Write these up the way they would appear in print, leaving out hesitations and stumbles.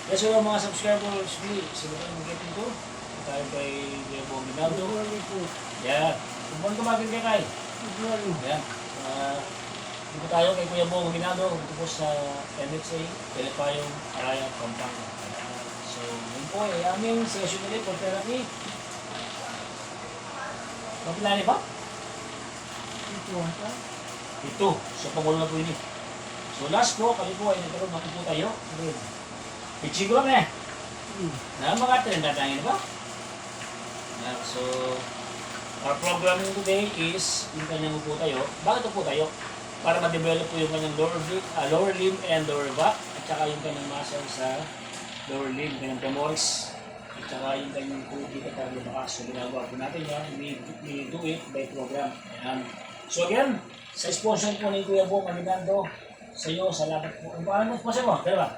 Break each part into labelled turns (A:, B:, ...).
A: Yes, so mga subscribers, sila yung getting ko. Tayo kay Diego Minaldo. Yeah. Kung tumagin kay Kai. Yeah. Dito tayo kay Kuya Bo Minaldo. Dito po sa MXA, Telepayong, Araya, Pampanga. So, yun po aming session ulit for therapy. Mapilani ba? Ito. So, pangulo na po yun eh. So, last po, kami po ay nagkaroon natin po tayo. Pitching ko lang na mga tinatangin ba? So, our program today is yung kanyang upo tayo. Bakit upo tayo? Para ma-develop po yung kanyang lower limb and lower back at saka yung kanyang muscle sa lower limb, kanyang femoris at saka yung kanyang dito para lumakas. So, ginagawa po natin yan. We do it by program. Ayan. So, again, sa sponsor po ni Kuya Bo Malinando, sa iyo, salamat po. Kung paano po siya mo? Kaya ba?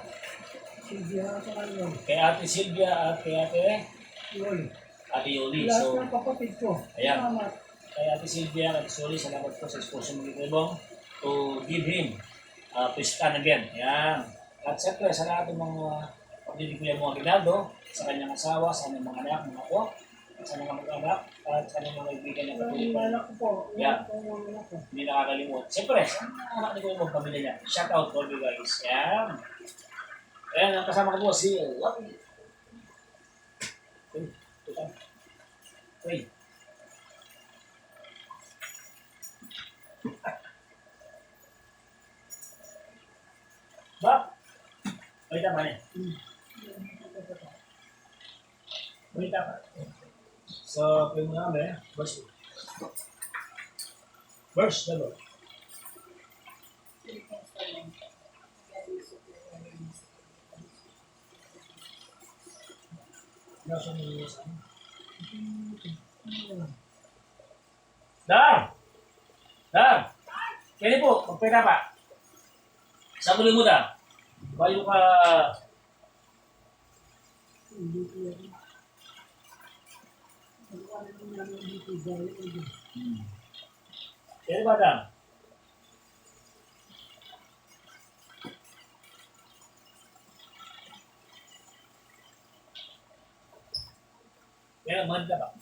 A: Kay Ate Silvia at kay Ate Yoli. So, ayan. Kay Ate Silvia at Ate Yoli, salamat po sa sponsor mo dito ibang to give him to stand again. Ayan. At siyempre, sa lahat ng mga pagdidig niya mga Ginaldo, sa kanyang asawa, sa kanyang mga anak, mga apo, at sa mga mag-anak, at sa kanyang mga ibigan na patuloy. Ayan. Hindi nakakalimut. Siyempre, sa mga anak ni Kuya Bo, pamilya niya. Shout out for you guys. Ayan. Ayan, ang kasama ko po si Lucky. Uy. Ba? Balita ba niya? Balita pa. So, pwede mo na kami, verse 2. Verse, dalo. Dar! Dar! Kaya po, magpera pa. Sa tuloy mo da. Bayo ka... Kaya ba da? Kaya maganda ba?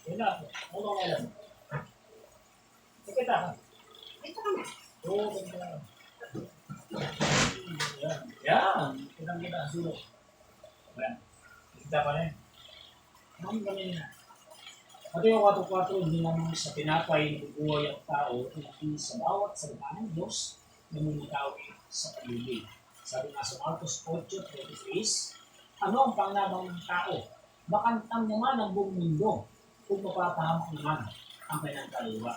A: Wala. Ano nga lang? Kita ka? Oo, ganda lang. Yan. Yan. Kitang kita ang sulok. Yan. Kita pa rin. Ang galing na. At yung 4-4, hindi naman sa tinapay bubuhay ang tao, hindi sa bawat salita ng Diyos na mumutawi sa paligid. Sabi nga sa Marcos 8:23, ano ang pangnabang ng tao? Makantang naman ang buong mundo kung mapapahamak naman ang kanyang kaliwa.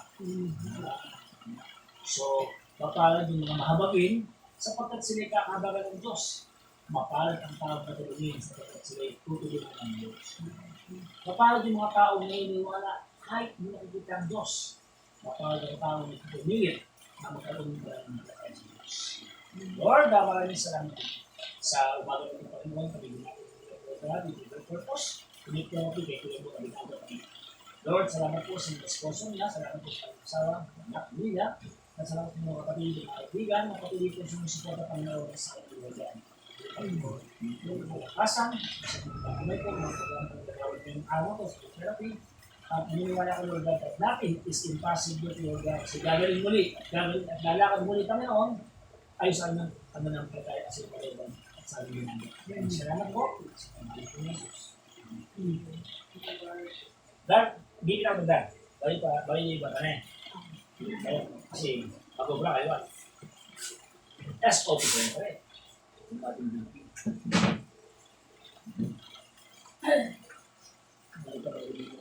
A: So, mapalad yung mga mahabagin sapagkat sila kakabagan ng Diyos. Mapalad ang tao na tulungin sapagkat sila tutulungan ng Diyos. Mapalad yung mga tao na iniwala kahit hindi nakikita ang Diyos. Mapalad ang tao na pumilit na magkaroon ng mga Diyos. Lord, maraming salamat sa umaga ng Panginoon, pagiging natin ng purpose. Pinit niya natin kay Kuya Bo Malinando. Lord, salamat po sa mga sponsor niya, salamat po sa asawa, anak, pamilya, at salamat po mga kapatid ng kaibigan, mga kapatid po sumusuporta pa ng sa kaibigan. Kalakasan, sa pagkakamay ko, mga pagkakawag ng araw ko sa therapy, at naniniwala ko, Lord God, that nothing is impossible to Lord God. So gagawin muli, at lalakad muli kami noon, ay sa ano ng pagkaya kasi paliban at sa amin namin. Salamat po. Dad, hindi ka na dad. Bali ba ka na eh. Kasi pag-obra kayo. Yes, okay ko yun pa rin. Bali pa kayo dito.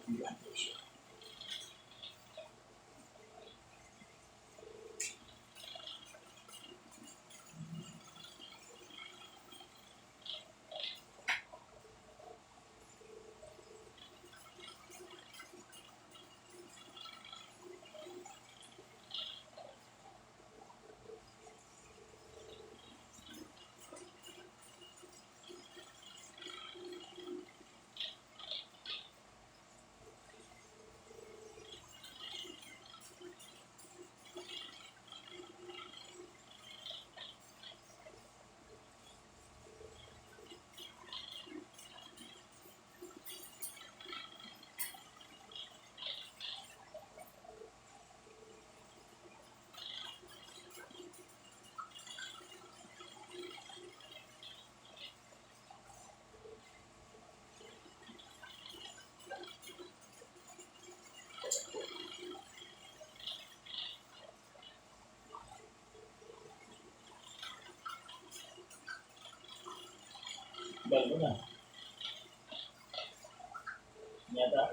A: Bago na.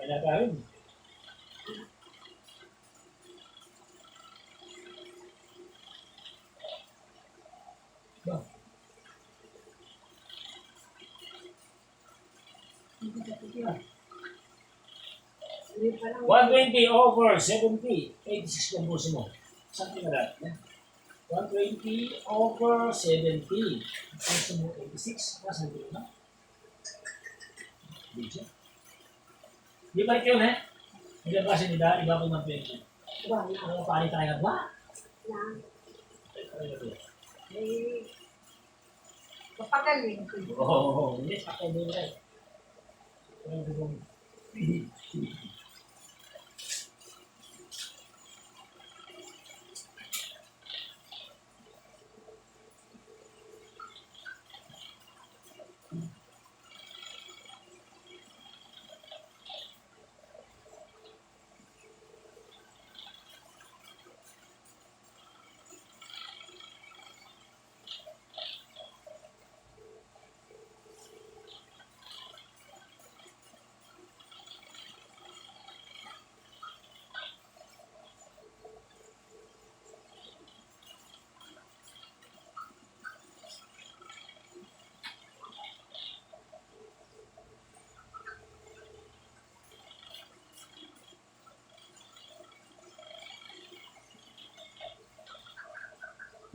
A: Inata rin. Ba? 120 over 70. 86 yung puso mo. Something like that. 120 over 70. Puso mo 86. Nasaan dito na? Dito. Di ba ikaw na? Hindi ba kasi nila? Iba ko ng 20. Ano paano tayo na ba?
B: Papagaling.
A: Oo. Hindi. Pakay din rin.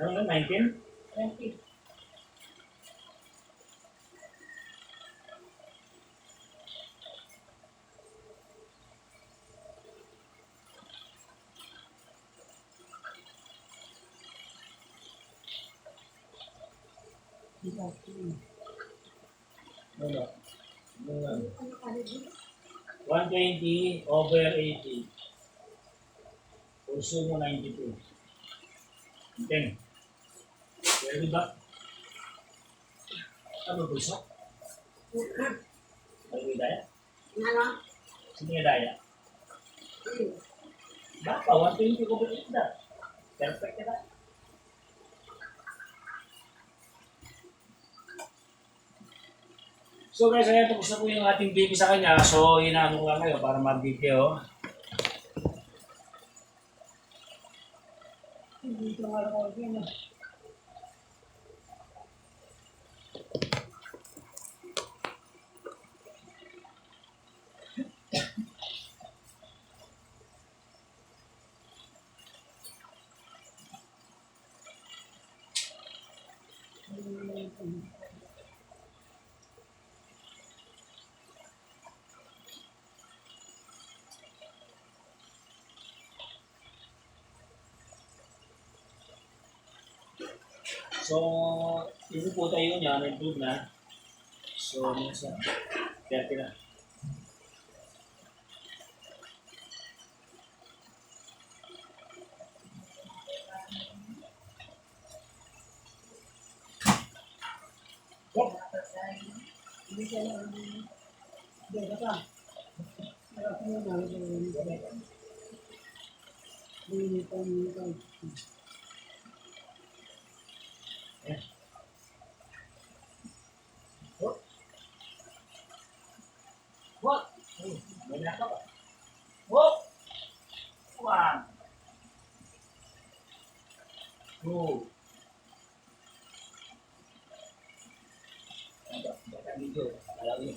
A: Ano na? 19?
B: 20.
A: Ano? 120 over 80. Puso mo 92. Okay. Pwede ba? Ano puso? Ano yung daya?
B: Ano?
A: Sino yung daya? Baka 120 over 80 na. Perfect ka na. So guys, ayan, tapos na po yung ating baby sa kanya. So, inaano ko lang kayo para mag-video.
B: Dito nga ako din.
A: So, yung po tayo niya, nag-improve na. So, nasa 30 na.
B: Hindi ka lang. Hindi ka pa. Harap mo na. Hindi ka pa.
A: What? May naka ba? Whoop! 1, 2. Baka video. Alam niyo.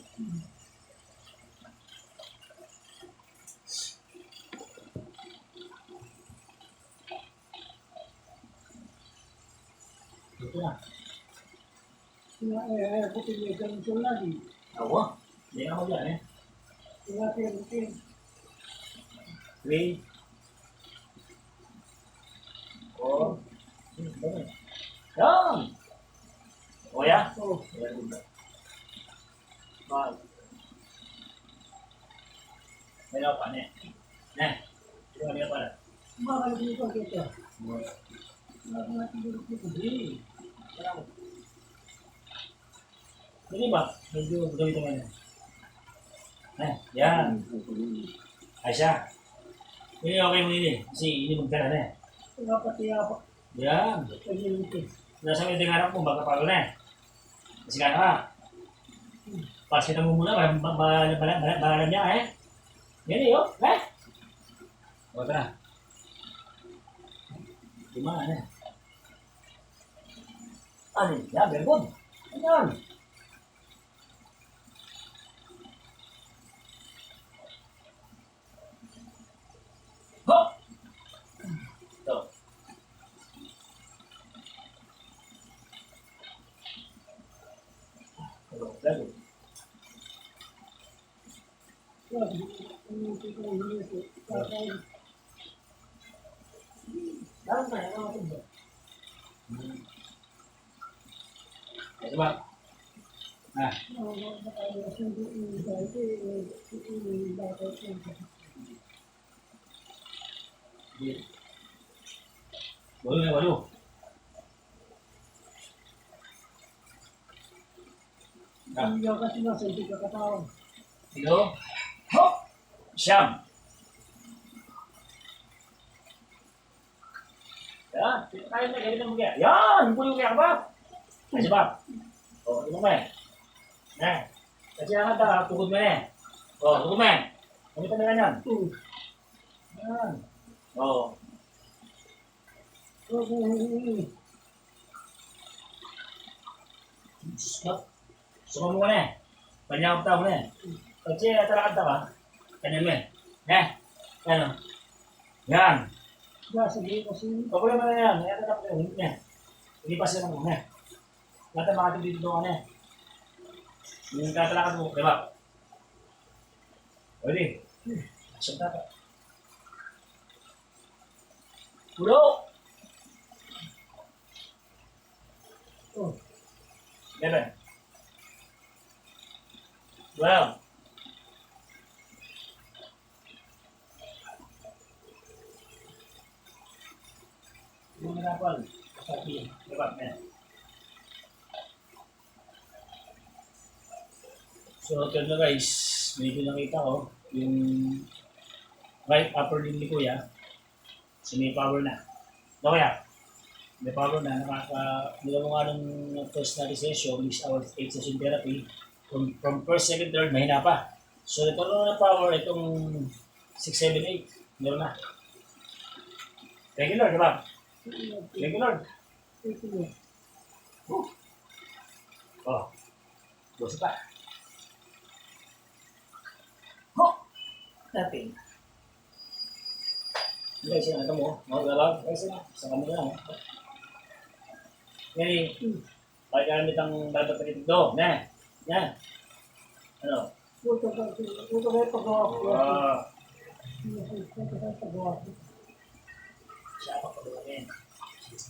A: Ito na.
B: Buti may ganito lagi.
A: Ako? Hindi ako dyan eh.
B: Buti.
A: 3, 4. Yan! O ya?
B: Oh,
A: Very good. 5. May pa ne. Ne. Ito ano pa na?
B: bakal dito kita.
A: Hindi.
B: Bakal dito kita.
A: Hindi ba? Medyo gawin naman yan. Yan. Ay siya. Hindi okay mo ini. Kasi ini magkala na eh.
B: Dapat siapa?
A: Yan.
B: Pagiliti.
A: Nasa may tingarap mo, baka palo na eh. Kasi ka na ka. Pasitan mo muna, malalam niya, eh. Yan eh, oh. Eh? O, tara. Lima, ano? Ano yun? Yeah, very good. Ano yan? Ho! Ito. Hello, very good.
B: Dapat na, ano ba?
A: Ito ba? Ah, di. Walo na, walo. Ah,
B: Hindi ako kasi nasa hindi ka katawan.
A: hello? Ho! Siyam. Yan, tayo na, ganito mo kaya. Yan! Yung kaya ka ba? Kasi ba? O, ito mo eh. Na. Kasi naman ta, tukod mo eh. O, tukod mo eh. Gamitan na ganyan. Yan. O. Suka mo ka na eh. Panyakap tao mo na eh. Kasi natalakad ka ba? Kanyan mo eh. Ano? Yan.
B: Sige kasi
A: Pakulang mo na yan. Yan na dapat yung niya. Hindi pa sila mo na. Lahat ang mga dito doon ka na. Yung tatalakad mo, diba? Pwede. Asang tata. Pulo!
B: oh,
A: Seven. 12. Yung manapal. Sabi, diba? So, ito na guys, medyo nakita ko yung right upper limb ni Kuya. So, may power na. No, Kuya? May power na. Nila mo nga nung first natin session, which our 8 session therapy, from first, second, third, mahina pa. So, nagkaroon na power itong 6, 7, 8. Meron na. Thank you, Lord, diba? Thank you, Lord. Oh, gusto pa. Oh, natin. Hindi, siya na mo. Maglalab. Ay, siya. Sa kami na. Yan eh. Bakit gamit ang dapat pa dito? Na. Yan. Ano?
B: puto kayo pagawa ko.
A: Ah.
B: Puto kayo pagawa ko.
A: Siya pa pagawin.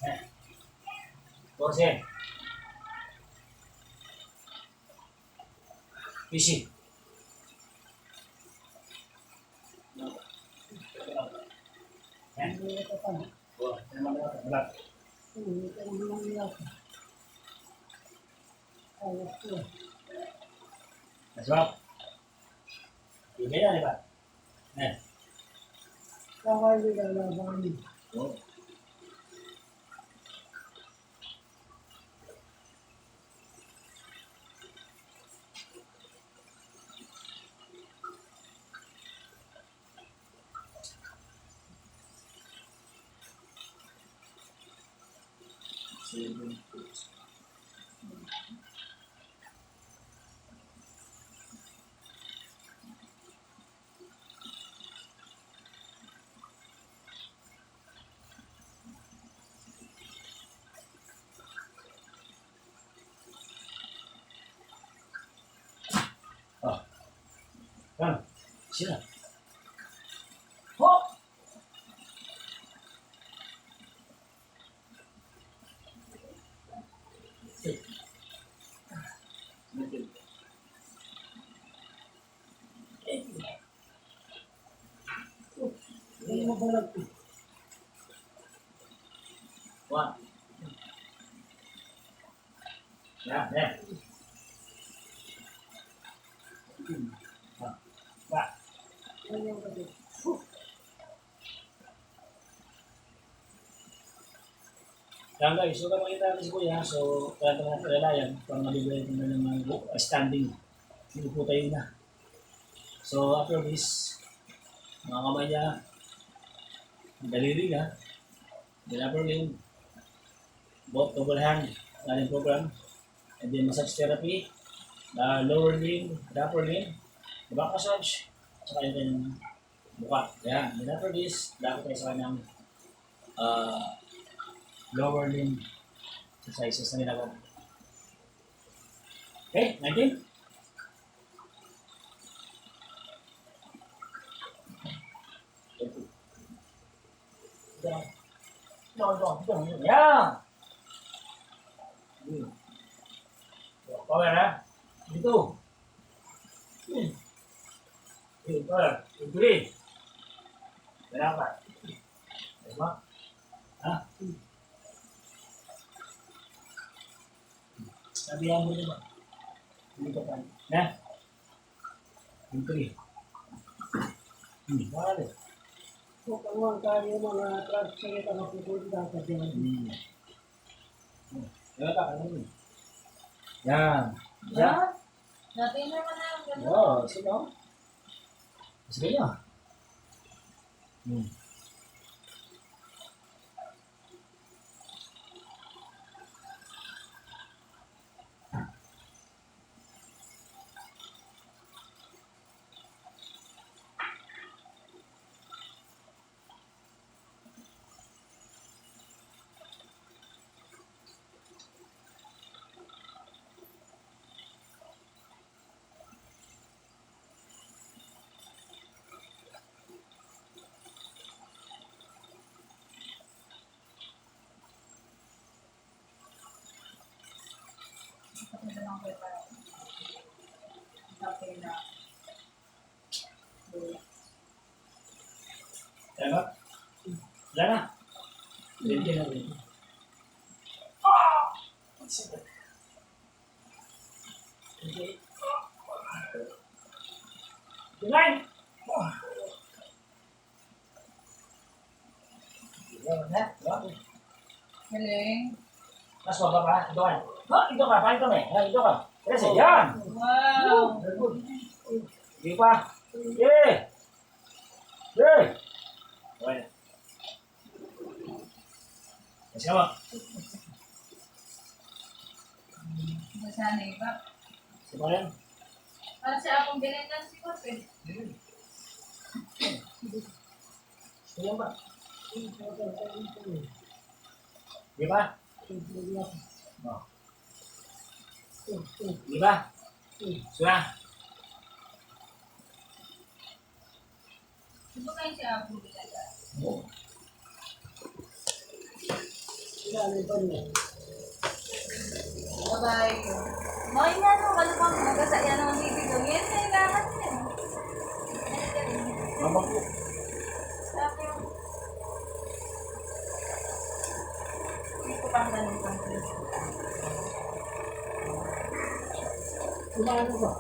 A: Na. 14. PC. Yan.
B: Hindi ko pa.
A: Oh, yan naman ako. Malat.
B: Hindi ko naman nilak. Ayos ko.
A: Masarap. Ibig na, di ba? Yan.
B: Kawal nila laban.
A: Oh. Oh. Kan. Sila. Oh.
B: Hindi mo balag ko.
A: One. Ya, ya. Ba.
B: Ayaw ka din.
A: Yan guys, so kung makita natin si Kuya, so kaya natin kilala yan, pang malibre natin ng mga standing. Hindi po tayo na. So after this, mga kamay niya, ang daliri na, then upper limb, both double hand, running program, and then massage therapy, the lower limb, the upper limb, the back massage, saka yung buka. Yan. Then after this, dapat tayo sa kanyang lower limb exercises na ginagawa. Okay, 19. Yan. Power ha. Dito. Power. Tuloy. Berapa? Berapa? Hah? Sabihan mo diba? Dito pa. Na? Tuloy. Vale.
B: Kung ang kaya mga translate ang pupunta sa dyan.
A: Yan ka, ano yun? Yan. Yan.
C: Dati naman na ang gano'n.
A: Oo, sige. Sige nyo.
C: Kasi na lang kayo para. Dati na.
A: Yan ba? Yan na. Hindi na rin. Okay. Tingnan! Yan na.
C: Galing.
A: Mas mababa. Ito ka. Ha? Ito ka. Paano kami? Ha? Ito ka. Kasi yan!
C: Wow!
A: Very good. Sige pa. Yay! Yay! Okay na. Kasi naman.
C: Masanay ba?
A: Sige pa yan.
C: Para sa akong binendan si Kote.
A: Sige ba? Di ba? Oh. Di ba? Sura.
C: Di ba kayo siya akong binendan?
A: Oh.
C: Bye-bye. Mga nga no, kalupang nagasaya ng bibig ko. Yan, kailangan niya.
A: Mama po.
C: Sabi yung... Hindi ko pang ganun pang
B: Kumano ba?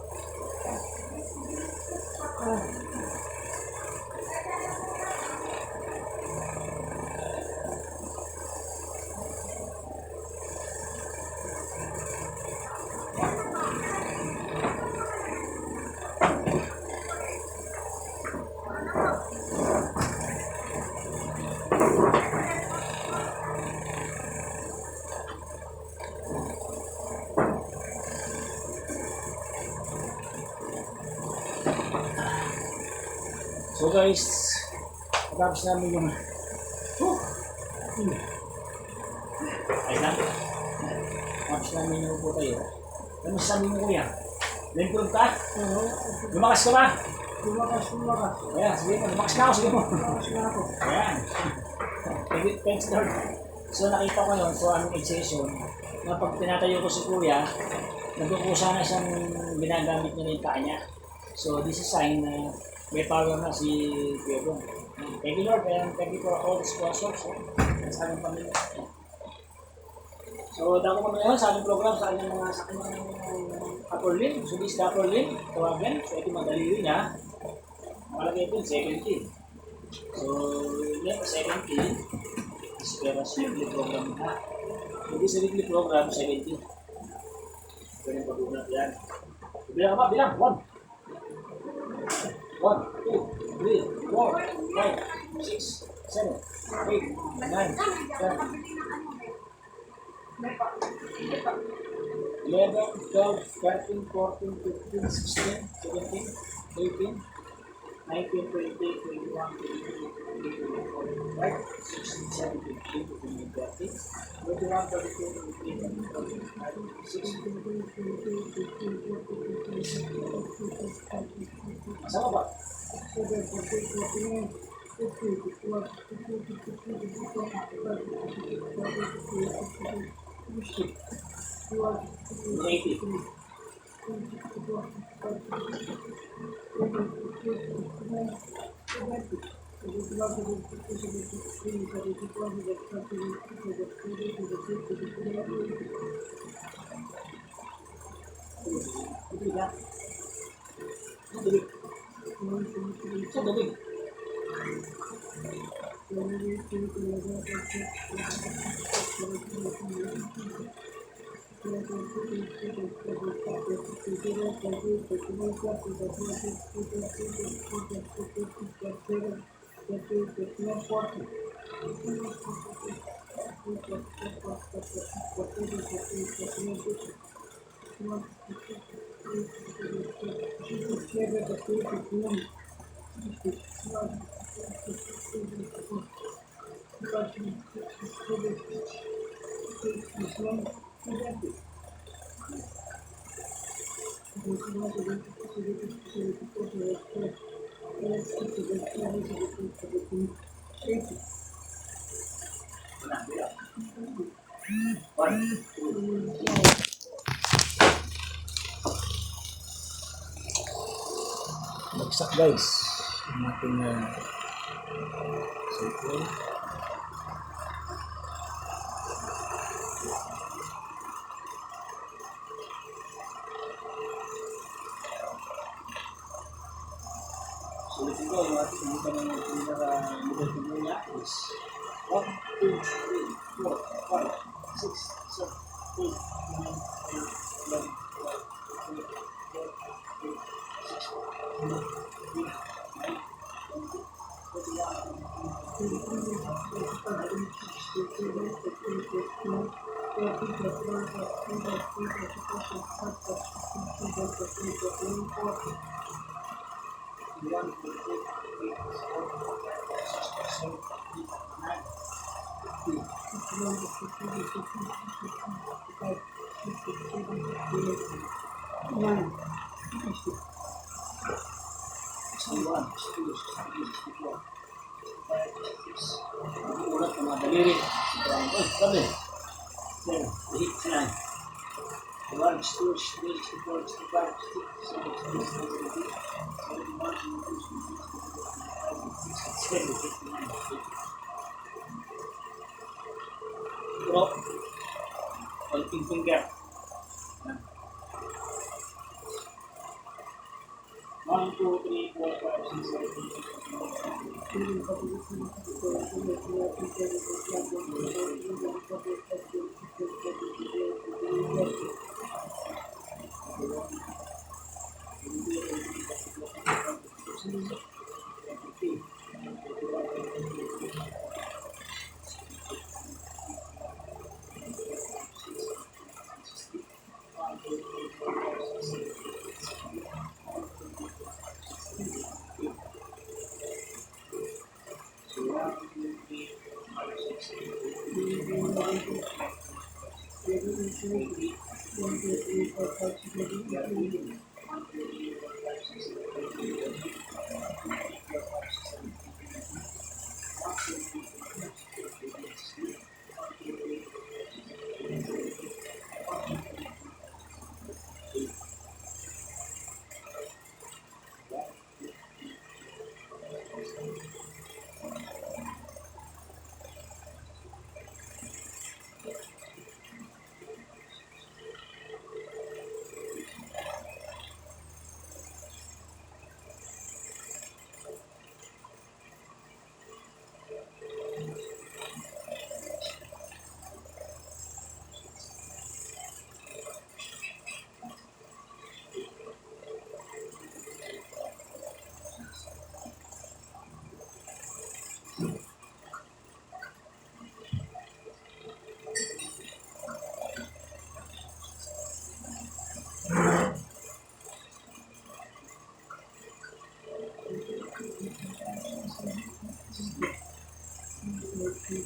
A: So guys, tapos namin yung ay lang. Tapos namin yung po tayo. Ano sabi mo kuya? Limprove ka? Lumakas ka ba?
B: Lumakas.
A: Ayan, sige mo. Lumakas na ako, sige mo.
B: Lumakas na ako.
A: Ayan. Thanks Lord. So nakita ko yun, so aming session, na pag tinatayo ko si kuya, nagkukusa na siyang ginagamit niya na yung paa niya. So this is sign na may power na si Kuya Bong. Thank you Lord, and thank you for all the sponsors sa aming pamilya. So dako ko na yun sa aming program sa kanyang mga upper limb. So this is the upper limb, tawagan. So ito yung mga daliri niya. Malagay ito 70. So yun, 70. This is the weekly program na. So this is the weekly program, 70. Ito yung pag-uunat yan. Bilang apa? Bilang. 1, 1, 2, 3, 4, 5, 6, 7, 8, 9, 10, 11, 12, 13, 14, 15, 16, 17, 18, 19, 20, 21, 22, 23, 24, 16, 17, 18, 20, 21, 22, 23, 24, 16. Sama ba? Eighty. Bagsak guys ang ating cellphone. Sulitin ko yung ating sulitan ng pinaka-libot niya is 1, 2, 3, 4, 5, 6, 7, 8, 9, 10, 11, 12, ulat ng mga daliri. Sabi. 7, 8, 9. 1, 2, 3, 4, 5, 6, 7, 8, 9, 10, 11, 12, 13, 14, 15, 16, 17, 18, 19, 20. Drop. Pointing finger. 1, 2, 3, 4, 5, 6, 11, 12, 13, 14, 15, 16, 17, 18, 19, 20. Okay.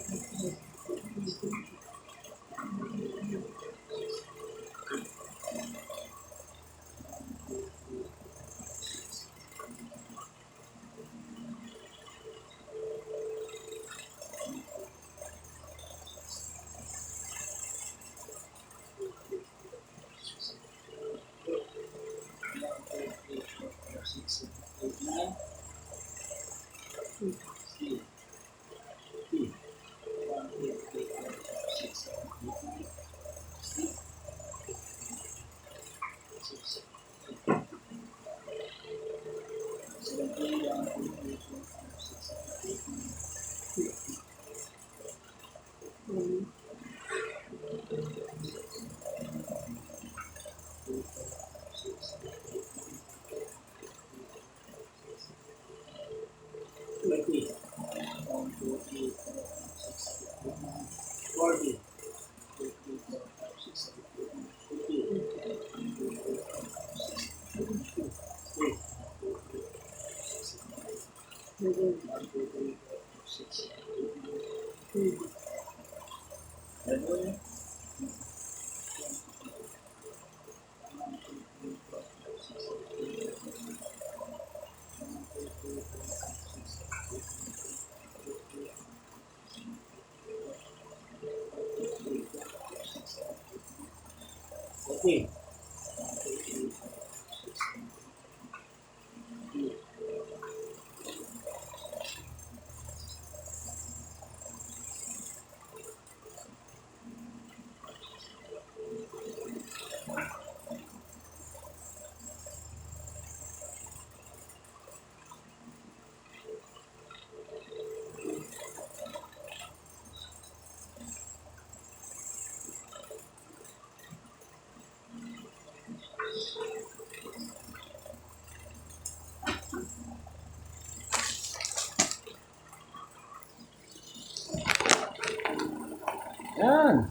A: Yan.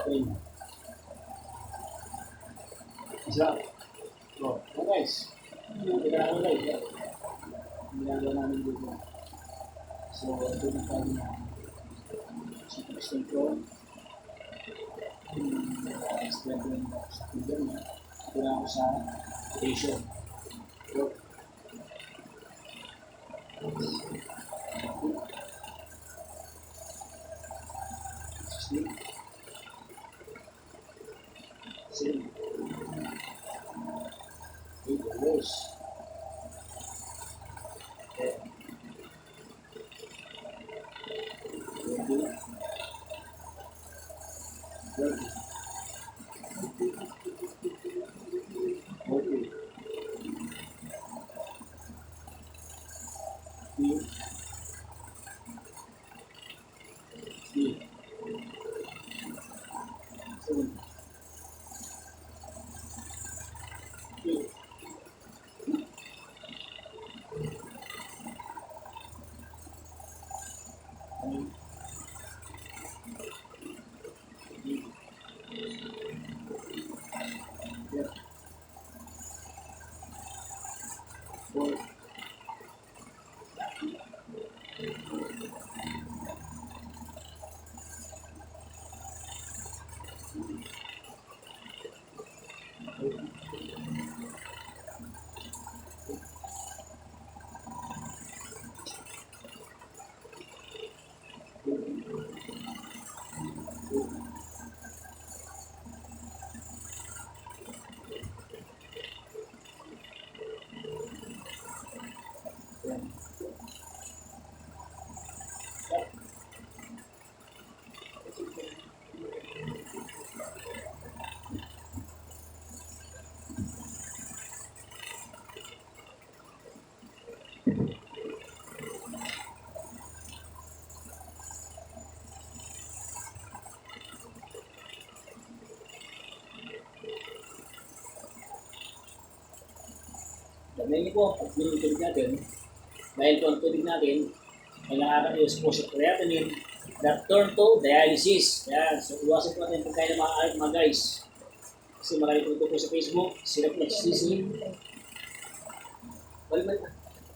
A: Okay. Isa. Oh, guys. Kailangan guys. Ginagawa namin dito. So, ito na tayo na system ko. Explain ko yung system na. Ito na ako sa station. So, Same. Eight of those. Okay. Ready. Okay. Two. Three. Seven. Two. One. Yeah. Four. Dahil po, pag minutulog natin, dahil po ang tubig natin, ay nakaka-expose sa creatinine that turn to dialysis. Yan. So, iwasan po natin pagkain ng mga guys. Kasi marami po ito po sa Facebook, sila po nagsisisi. Balik-balik na.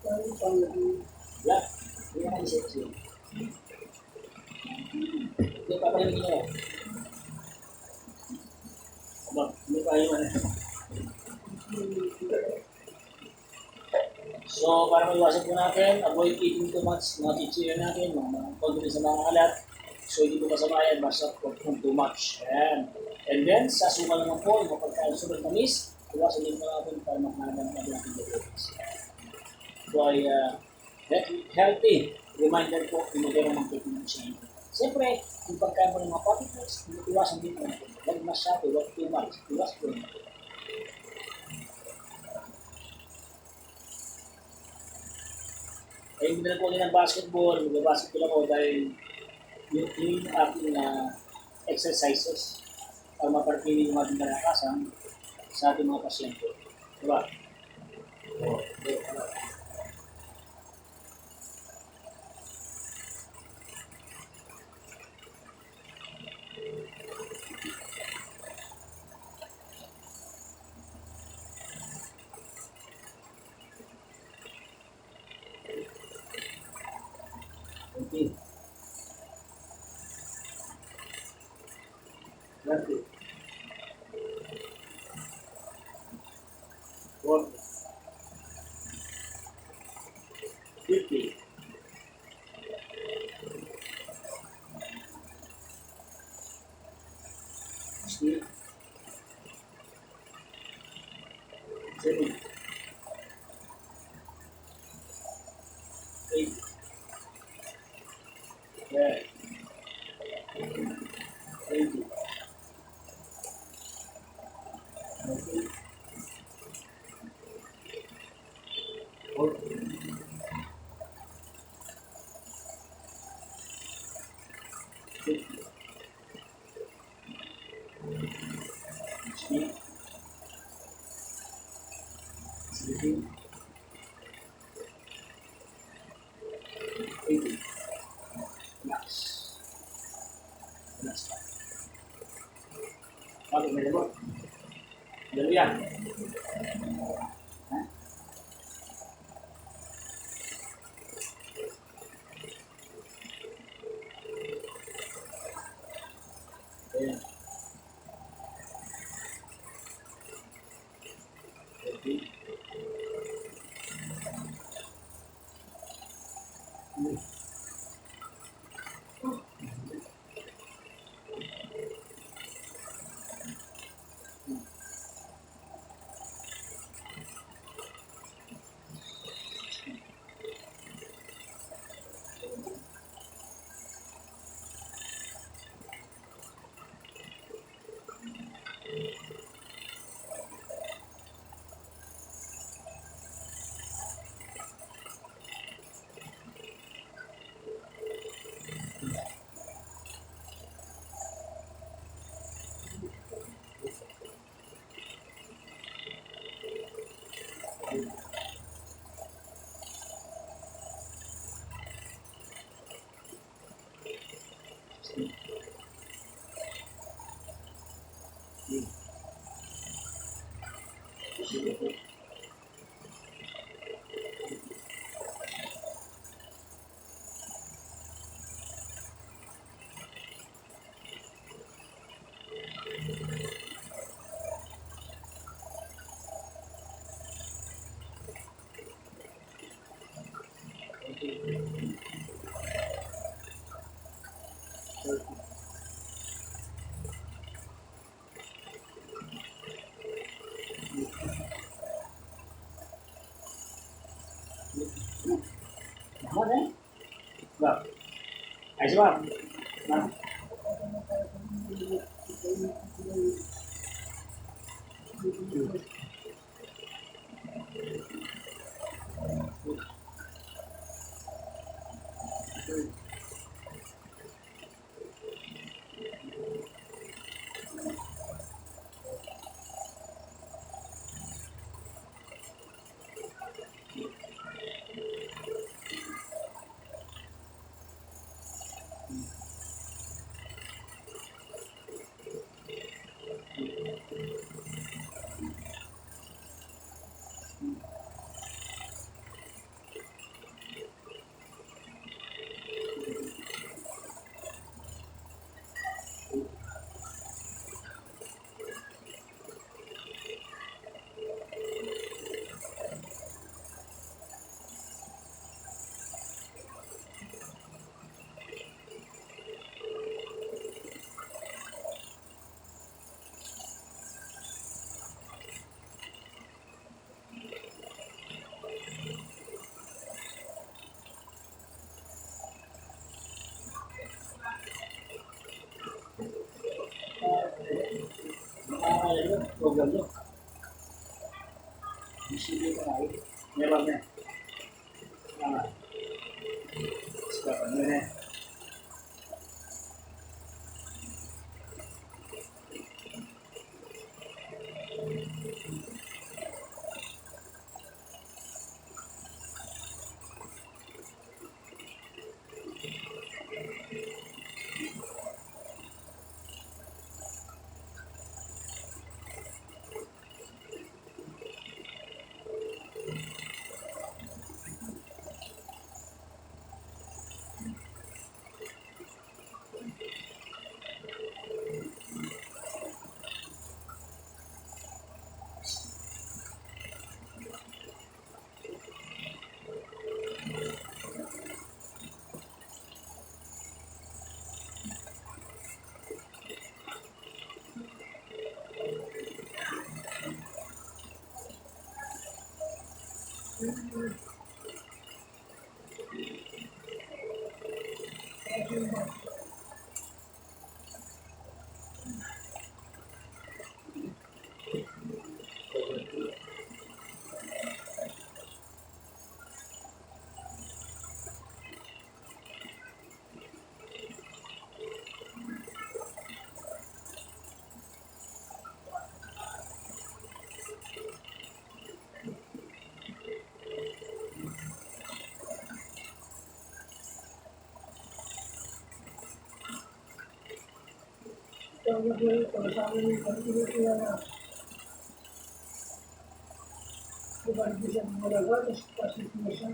A: Wala. Hindi na kasi. Kapag hindi nyo. Aba, hindi pa yung ano. So, para maiwasan po natin, avoid eating too much, mga chichirya natin, mga pagdating sa mga alat. So, hindi po masama yan, basta huwag pong too much. Ayan. And then, sa suma naman po, yung pagkain sobrang tamis, iwasan din po natin para makahanan natin ang diabetes. So, ay healthy reminder po, hindi mo ng take ng change. Siyempre, yung pagkain mo ng mga pocket foods, iwasan din po natin. Huwag masyado, huwag too much, iwas po natin. Ay, hindi na po ng basketball, mag-basketball ako dahil yung aking exercises para mapartili yung ating kalakasan sa ating mga pasyente. Diba? Oo. Okay. That's it. What? 50. Still. 7. 8. Yeah. 20. Okay. 40. 50. 60. 70. 80. Max. Max. Okay, may labot. Dalo yan. Ha? Ayan. Okay. Mahal eh. Bang. Ayos bang. Bang.
B: program nyo. Isipin ko na yun. Meron na. Sekarang ini. Kalau sa amin yung pagkikita na bukan bisa mengalahkan, pasti bisa